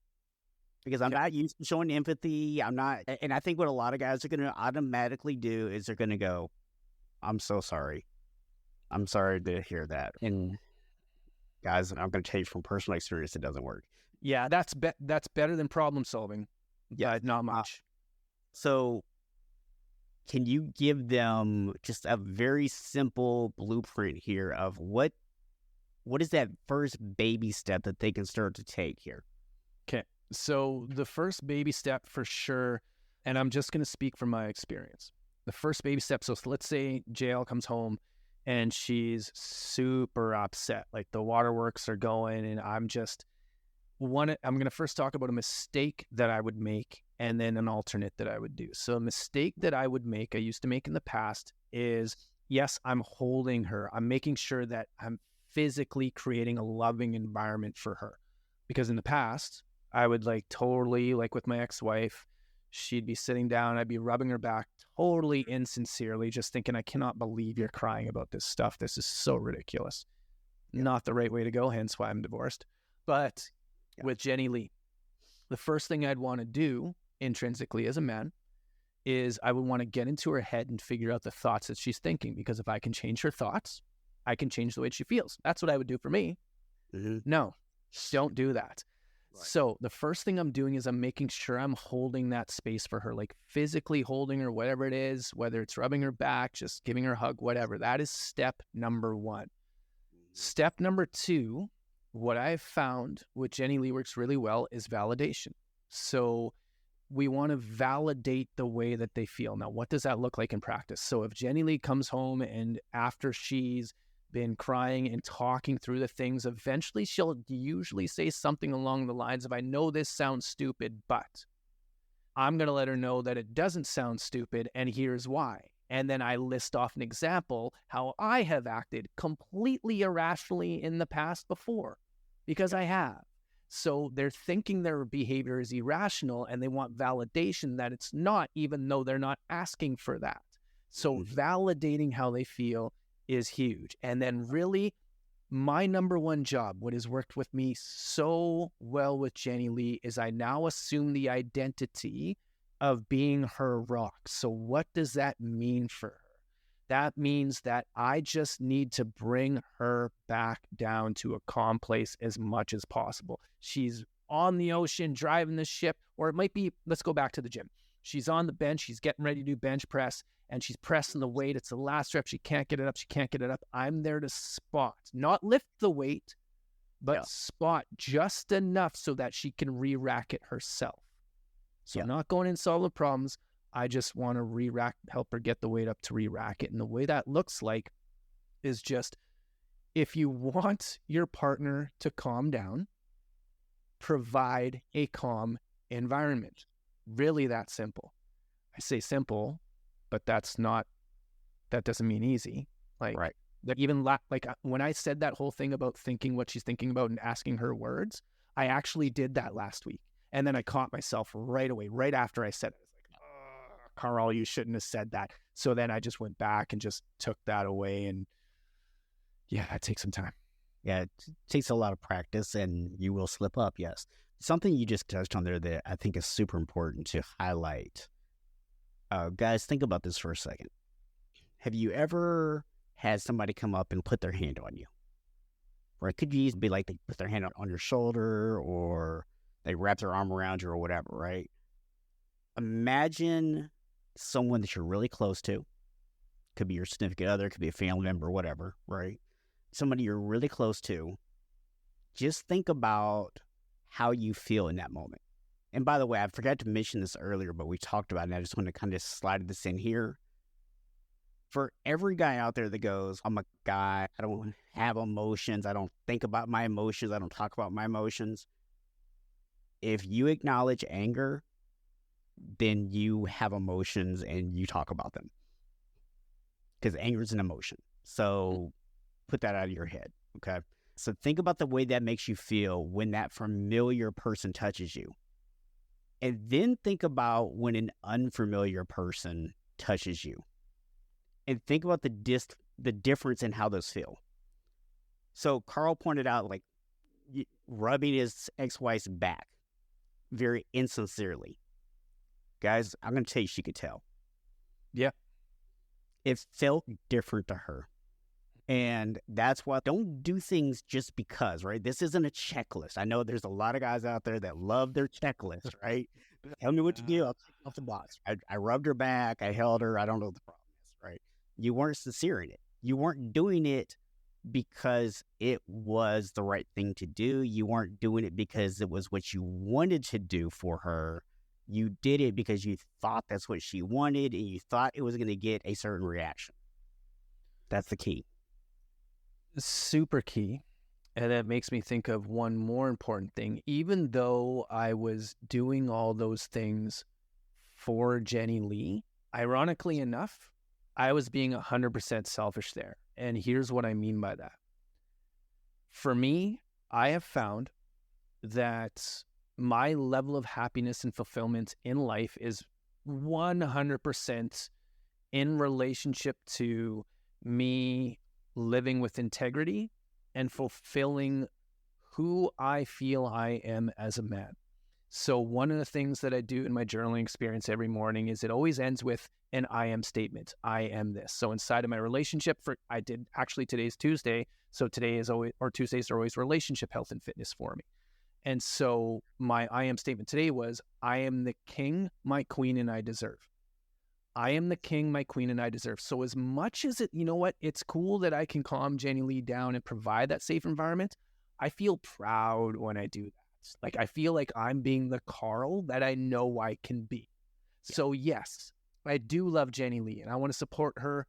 Because I'm not used to showing empathy. I'm not. And I think what a lot of guys are going to automatically do is they're going to go, I'm so sorry. I'm sorry to hear that. And guys, I'm going to tell you from personal experience, it doesn't work. Yeah, that's better than problem solving. Yeah, not much. So can you give them just a very simple blueprint here of what is that first baby step that they can start to take here? Okay, so the first baby step for sure, and I'm just going to speak from my experience. The first baby step, so let's say JL comes home and she's super upset. The waterworks are going and I'm going to first talk about a mistake that I would make and then an alternate that I would do. So a mistake that I used to make in the past is, yes, I'm holding her. I'm making sure that I'm physically creating a loving environment for her. Because in the past, I would totally, with my ex-wife, she'd be sitting down, I'd be rubbing her back totally insincerely, just thinking, I cannot believe you're crying about this stuff. This is so ridiculous. Not the right way to go, hence why I'm divorced. But with Jenny Lee, the first thing I'd want to do intrinsically as a man is I would want to get into her head and figure out the thoughts that she's thinking. Because if I can change her thoughts, I can change the way she feels. That's what I would do for me. Mm-hmm. No, don't do that. Right. So the first thing I'm doing is I'm making sure I'm holding that space for her, physically holding her, whatever it is, whether it's rubbing her back, just giving her a hug, whatever. That is step number one. Mm-hmm. Step number two, what I've found with Jenny Lee works really well is validation. So we want to validate the way that they feel. Now, what does that look like in practice? So if Jenny Lee comes home and after she's been crying and talking through the things, eventually she'll usually say something along the lines of, I know this sounds stupid, but I'm going to let her know that it doesn't sound stupid and here's why. And then I list off an example how I have acted completely irrationally in the past before, because I have. So they're thinking their behavior is irrational and they want validation that it's not, even though they're not asking for that. So validating how they feel is huge. And then really my number one job, what has worked with me so well with Jenny Lee, is I now assume the identity of being her rock. So what does that mean for her? That means that I just need to bring her back down to a calm place as much as possible. She's on the ocean, driving the ship, or it might be, let's go back to the gym. She's on the bench, she's getting ready to do bench press, and she's pressing the weight. It's the last rep. She can't get it up. I'm there to spot, not lift the weight, but spot just enough so that she can re-rack it herself. So I'm not going in solve the problems. I just want to re-rack, help her get the weight up to re-rack it. And the way that looks like is just, if you want your partner to calm down, provide a calm environment. Really that simple. I say simple, but that doesn't mean easy. Like, right. Even like when I said that whole thing about thinking what she's thinking about and asking her words, I actually did that last week. And then I caught myself right away, right after I said it. I was like, oh, Carl, you shouldn't have said that. So then I just went back and just took that away. And yeah, that takes some time. Yeah, it takes a lot of practice and you will slip up, yes. Something you just touched on there that I think is super important to highlight. Guys, think about this for a second. Have you ever had somebody come up and put their hand on you? Or it could be like they put their hand on your shoulder or they wrap their arm around you or whatever, right? Imagine someone that you're really close to. Could be your significant other, could be a family member, whatever, right? Somebody you're really close to. Just think about how you feel in that moment. And by the way, I forgot to mention this earlier, but we talked about it, and I just want to kind of slide this in here. For every guy out there that goes, I'm a guy, I don't have emotions, I don't think about my emotions, I don't talk about my emotions. If you acknowledge anger, then you have emotions and you talk about them. Because anger is an emotion. So put that out of your head, okay? So think about the way that makes you feel when that familiar person touches you. And then think about when an unfamiliar person touches you. And think about the difference in how those feel. So Carl pointed out, like, rubbing his ex-wife's back very insincerely. Guys, I'm going to tell you, she could tell. Yeah. It felt different to her. And that's why don't do things just because, right? This isn't a checklist. I know there's a lot of guys out there that love their checklist, right? Tell me what to do. I'll take off the box. I rubbed her back. I held her. I don't know what the problem is, right? You weren't sincere in it. You weren't doing it because it was the right thing to do. You weren't doing it because it was what you wanted to do for her. You did it because you thought that's what she wanted and you thought it was going to get a certain reaction. That's the key. Super key. And that makes me think of one more important thing. Even though I was doing all those things for Jenny Lee, ironically enough, I was being 100% selfish there. And here's what I mean by that. For me, I have found that my level of happiness and fulfillment in life is 100% in relationship to me living with integrity and fulfilling who I feel I am as a man. So one of the things that I do in my journaling experience every morning is it always ends with an I am statement. I am this. So inside of my relationship, today's Tuesday. So Tuesdays are always relationship health and fitness for me. And so my I am statement today was, I am the king my queen and I deserve. I am the king my queen and I deserve. So as much as it's cool that I can calm Jenny Lee down and provide that safe environment, I feel proud when I do that. Like, I feel like I'm being the Carl that I know I can be. Yeah. So yes, I do love Jenny Lee and I want to support her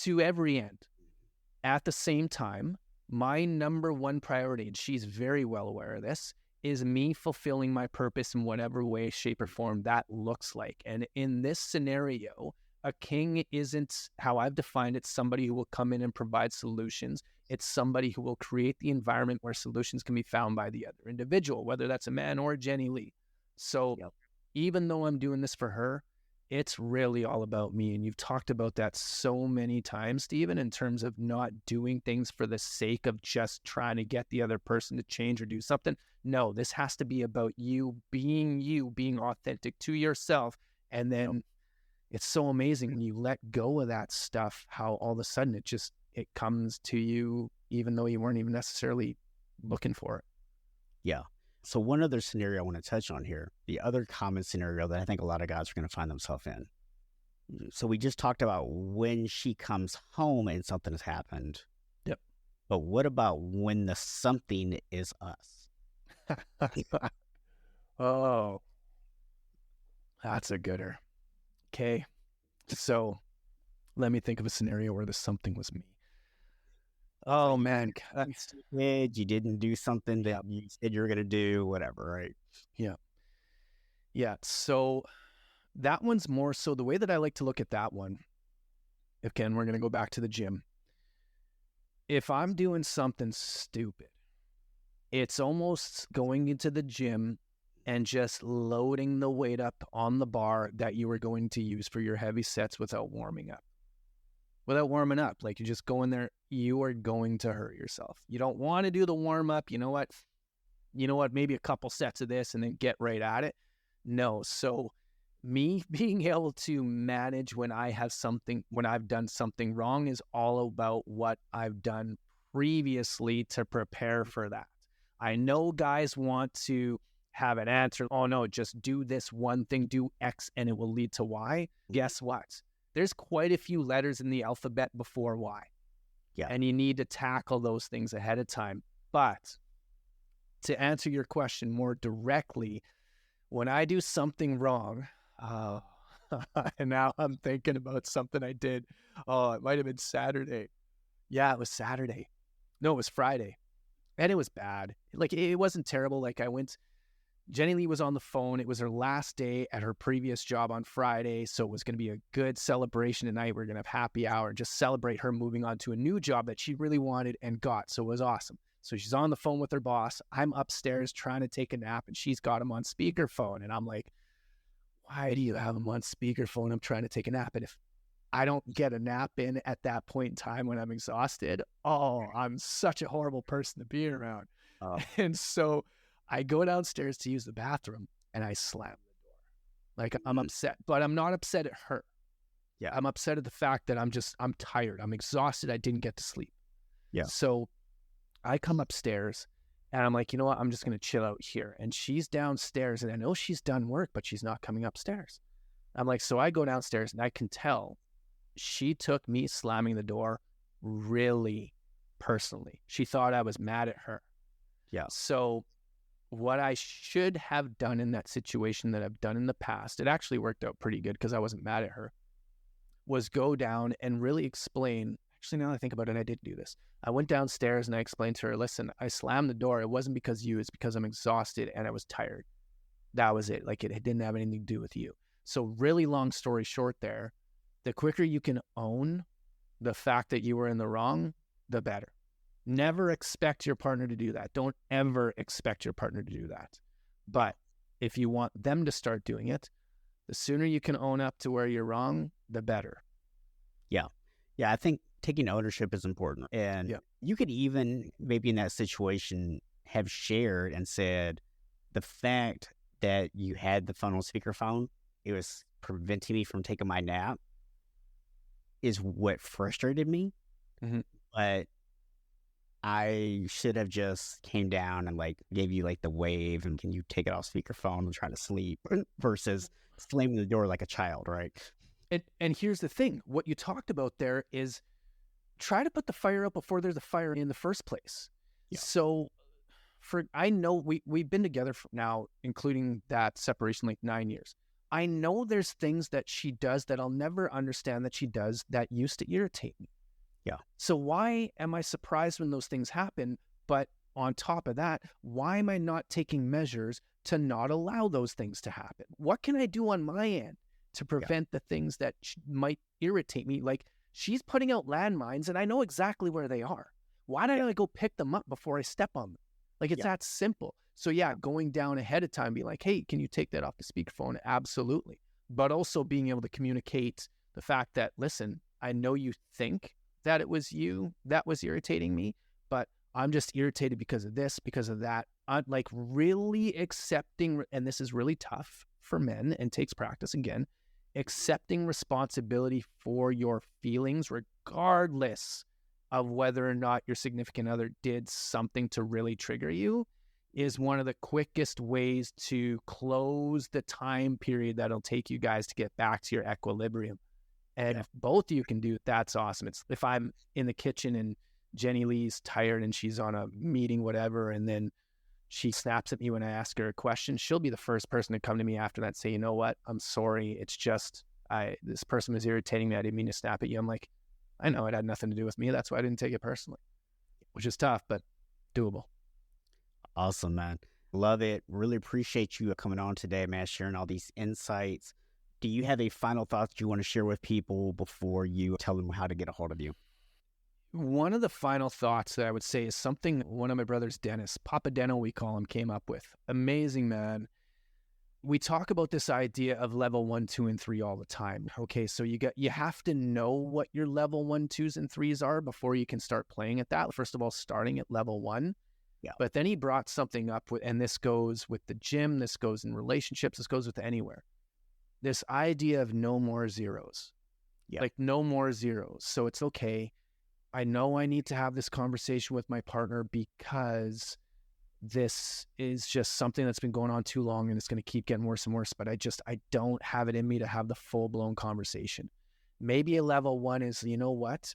to every end. At the same time, my number one priority, and she's very well aware of this, is me fulfilling my purpose in whatever way, shape, or form that looks like. And in this scenario, a king isn't, how I've defined it, somebody who will come in and provide solutions. It's somebody who will create the environment where solutions can be found by the other individual, whether that's a man or Jenny Lee. So even though I'm doing this for her, it's really all about me. And you've talked about that so many times, Stephen, in terms of not doing things for the sake of just trying to get the other person to change or do something. No, this has to be about you, being authentic to yourself. And then it's so amazing when you let go of that stuff, how all of a sudden it comes to you, even though you weren't even necessarily looking for it. Yeah. So one other scenario I want to touch on here, the other common scenario that I think a lot of guys are going to find themselves in. So we just talked about when she comes home and something has happened. Yep. But what about when the something is us? Oh, that's a gooder. Okay. So let me think of a scenario where the something was me. Oh, man. You didn't do something that you said you were going to do, whatever, right? Yeah. Yeah. So that one's more so the way that I like to look at that one. Again, we're going to go back to the gym. If I'm doing something stupid, it's almost going into the gym and just loading the weight up on the bar that you were going to use for your heavy sets without warming up. Without warming up, like you just go in there, you are going to hurt yourself. You don't want to do the warm up. You know what? Maybe a couple sets of this and then get right at it. No. So me being able to manage when I've done something wrong is all about what I've done previously to prepare for that. I know guys want to have an answer. Oh no, just do this one thing, do X and it will lead to Y. Guess what? There's quite a few letters in the alphabet before Y. Yeah. And you need to tackle those things ahead of time. But to answer your question more directly, when I do something wrong, and now I'm thinking about something I did. Oh, it might have been Saturday. Yeah, it was Saturday. No, it was Friday. And it was bad. Like, it wasn't terrible. Like, Jenny Lee was on the phone. It was her last day at her previous job on Friday. So it was going to be a good celebration tonight. We're going to have happy hour and just celebrate her moving on to a new job that she really wanted and got. So it was awesome. So she's on the phone with her boss. I'm upstairs trying to take a nap and she's got him on speakerphone. And I'm like, why do you have him on speakerphone? I'm trying to take a nap. And if I don't get a nap in at that point in time when I'm exhausted, I'm such a horrible person to be around. And so I go downstairs to use the bathroom and I slam the door. Like, I'm upset, but I'm not upset at her. Yeah. I'm upset at the fact that I'm tired. I'm exhausted. I didn't get to sleep. Yeah. So I come upstairs and I'm like, you know what? I'm just going to chill out here. And she's downstairs and I know she's done work, but she's not coming upstairs. I'm like, so I go downstairs and I can tell she took me slamming the door really personally. She thought I was mad at her. Yeah. So what I should have done in that situation that I've done in the past, it actually worked out pretty good because I wasn't mad at her, was go down and really explain. Actually, now that I think about it, I did do this. I went downstairs and I explained to her, listen, I slammed the door. It wasn't because you, it's because I'm exhausted and I was tired. That was it. Like, it didn't have anything to do with you. So really long story short there, the quicker you can own the fact that you were in the wrong, the better. Never expect your partner to do that. Don't ever expect your partner to do that. But if you want them to start doing it, the sooner you can own up to where you're wrong, the better. Yeah. Yeah, I think taking ownership is important. And you could even maybe in that situation have shared and said the fact that you had the phone on speakerphone, it was preventing me from taking my nap, is what frustrated me. Mm-hmm. But I should have just came down and like gave you like the wave and can you take it off speakerphone and try to sleep versus slamming the door like a child, right? And here's the thing. What you talked about there is try to put the fire out before there's a fire in the first place. Yeah. So I know we've been together for now, including that separation, like 9 years. I know there's things that she does that I'll never understand that she does that used to irritate me. Yeah. So why am I surprised when those things happen? But on top of that, why am I not taking measures to not allow those things to happen? What can I do on my end to prevent the things that might irritate me? Like, she's putting out landmines and I know exactly where they are. Why don't I go pick them up before I step on them? Like, it's that simple. So going down ahead of time, be like, hey, can you take that off the speakerphone? Absolutely. But also being able to communicate the fact that, listen, I know you think that it was you that was irritating me, but I'm just irritated because of this, because of that. I'm like really accepting, and this is really tough for men and takes practice again, accepting responsibility for your feelings, regardless of whether or not your significant other did something to really trigger you, is one of the quickest ways to close the time period that'll take you guys to get back to your equilibrium. And if both of you can do it, that's awesome. It's if I'm in the kitchen and Jenny Lee's tired and she's on a meeting, whatever, and then she snaps at me when I ask her a question, she'll be the first person to come to me after that and say, you know what, I'm sorry. It's just, this person was irritating me. I didn't mean to snap at you. I'm like, I know it had nothing to do with me. That's why I didn't take it personally, which is tough, but doable. Awesome, man. Love it. Really appreciate you coming on today, man, sharing all these insights. Do you have a final thought that you want to share with people before you tell them how to get a hold of you? One of the final thoughts that I would say is something one of my brothers, Dennis, Papa Deno, we call him, came up with. Amazing, man. We talk about this idea of level 1, 2, and 3 all the time. Okay, so you have to know what your level 1, 2s, and 3s are before you can start playing at that. First of all, starting at level 1. Yeah. But then he brought something up, and this goes with the gym, this goes in relationships, this goes with anywhere. This idea of no more zeros. Yeah. Like no more zeros. So it's okay. I know I need to have this conversation with my partner because this is just something that's been going on too long and it's going to keep getting worse and worse. But I don't have it in me to have the full-blown conversation. Maybe a level 1 is, you know what?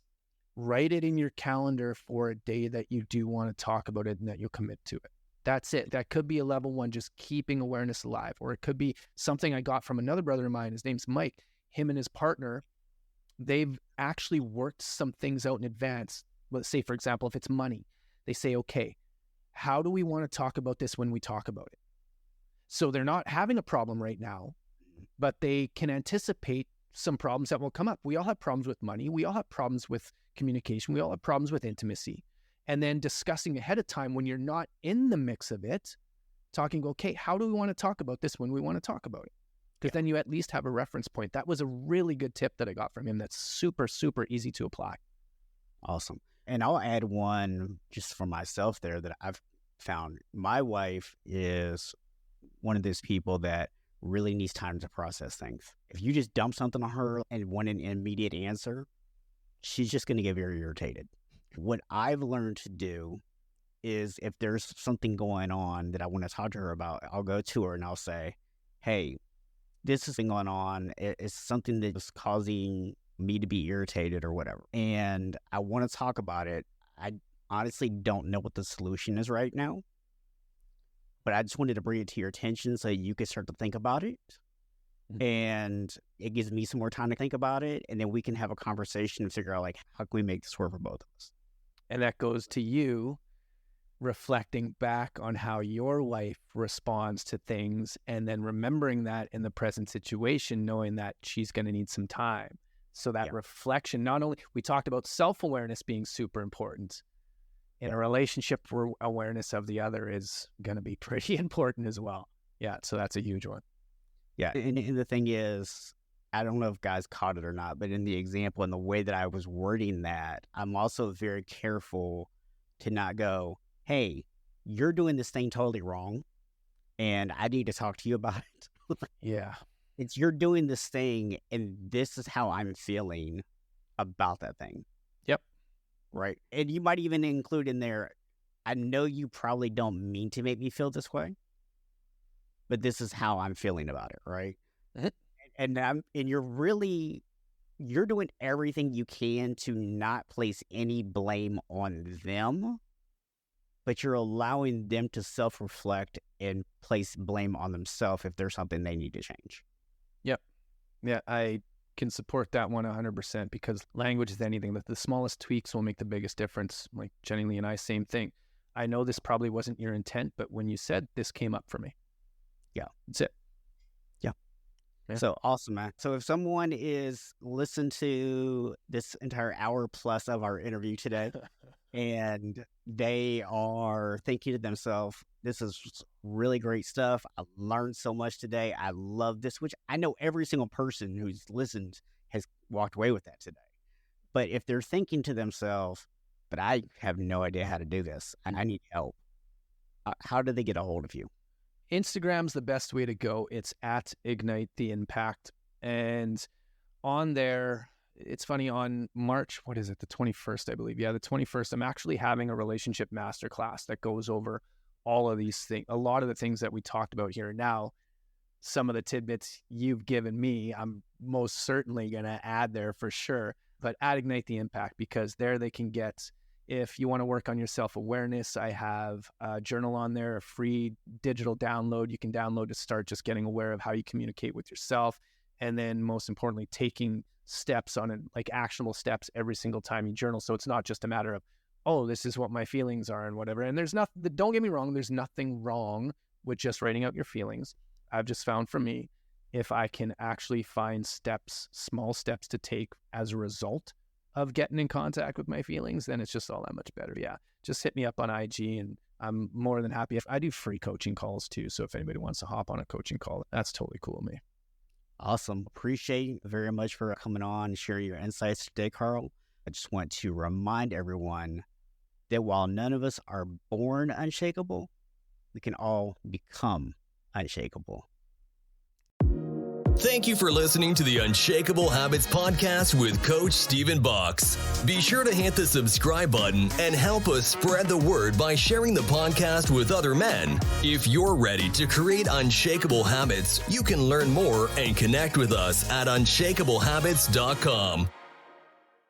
Write it in your calendar for a day that you do want to talk about it and that you'll commit to it. That's it. That could be a level 1, just keeping awareness alive. Or it could be something I got from another brother of mine. His name's Mike. Him and his partner, they've actually worked some things out in advance. Let's say, for example, if it's money, they say, okay, how do we want to talk about this when we talk about it? So they're not having a problem right now, but they can anticipate some problems that will come up. We all have problems with money. We all have problems with communication. We all have problems with intimacy. And then discussing ahead of time when you're not in the mix of it, talking, okay, how do we want to talk about this when we want to talk about it? Because then you at least have a reference point. That was a really good tip that I got from him that's super, super easy to apply. Awesome. And I'll add one just for myself there that I've found. My wife is one of those people that really needs time to process things. If you just dump something on her and want an immediate answer, she's just going to get very irritated. What I've learned to do is if there's something going on that I want to talk to her about, I'll go to her and I'll say, hey, this has been going on. It's something that's causing me to be irritated or whatever. And I want to talk about it. I honestly don't know what the solution is right now, but I just wanted to bring it to your attention so you can start to think about it. And it gives me some more time to think about it. And then we can have a conversation and figure out, like, how can we make this work for both of us? And that goes to you reflecting back on how your wife responds to things and then remembering that in the present situation, knowing that she's going to need some time. So that reflection, not only, we talked about self-awareness being super important. In a relationship, where awareness of the other is going to be pretty important as well. Yeah, so that's a huge one. Yeah, and the thing is, I don't know if guys caught it or not, but in the example and the way that I was wording that, I'm also very careful to not go, hey, you're doing this thing totally wrong, and I need to talk to you about it. Yeah. It's you're doing this thing, and this is how I'm feeling about that thing. Yep. Right? And you might even include in there, I know you probably don't mean to make me feel this way, but this is how I'm feeling about it, right? And you're doing everything you can to not place any blame on them, but you're allowing them to self-reflect and place blame on themselves if there's something they need to change. Yep. Yeah, I can support that one 100% because language is anything. The smallest tweaks will make the biggest difference. Like Jenny Lee and I, same thing. I know this probably wasn't your intent, but when you said this came up for me. Yeah. That's it. Yeah. So awesome, man. So if someone is listening to this entire hour plus of our interview today and they are thinking to themselves, this is really great stuff. I learned so much today. I love this, which I know every single person who's listened has walked away with that today. But if they're thinking to themselves, but I have no idea how to do this and I need help, how do they get a hold of you? Instagram's the best way to go. It's at Ignite the Impact. And on there, it's funny, on March, what is it, the 21st, I believe. Yeah, the 21st, I'm actually having a relationship masterclass that goes over all of these things, a lot of the things that we talked about here now, some of the tidbits you've given me, I'm most certainly going to add there for sure. But at Ignite the Impact, because there they can get, if you want to work on your self-awareness, I have a journal on there, a free digital download you can download to start just getting aware of how you communicate with yourself. And then most importantly, taking steps on it, like actionable steps every single time you journal. So it's not just a matter of, oh, this is what my feelings are and whatever. And there's nothing, don't get me wrong, there's nothing wrong with just writing out your feelings. I've just found for me, if I can actually find steps, small steps to take as a result of getting in contact with my feelings, then it's just all that much better. Yeah, just hit me up on IG and I'm more than happy. I do free coaching calls too. So if anybody wants to hop on a coaching call, that's totally cool with me. Awesome. Appreciate you very much for coming on and sharing your insights today, Carl. I just want to remind everyone that while none of us are born unshakable, we can all become unshakable. Thank you for listening to the Unshakable Habits podcast with Coach Stephen Box. Be sure to hit the subscribe button and help us spread the word by sharing the podcast with other men. If you're ready to create unshakable habits, you can learn more and connect with us at unshakablehabits.com.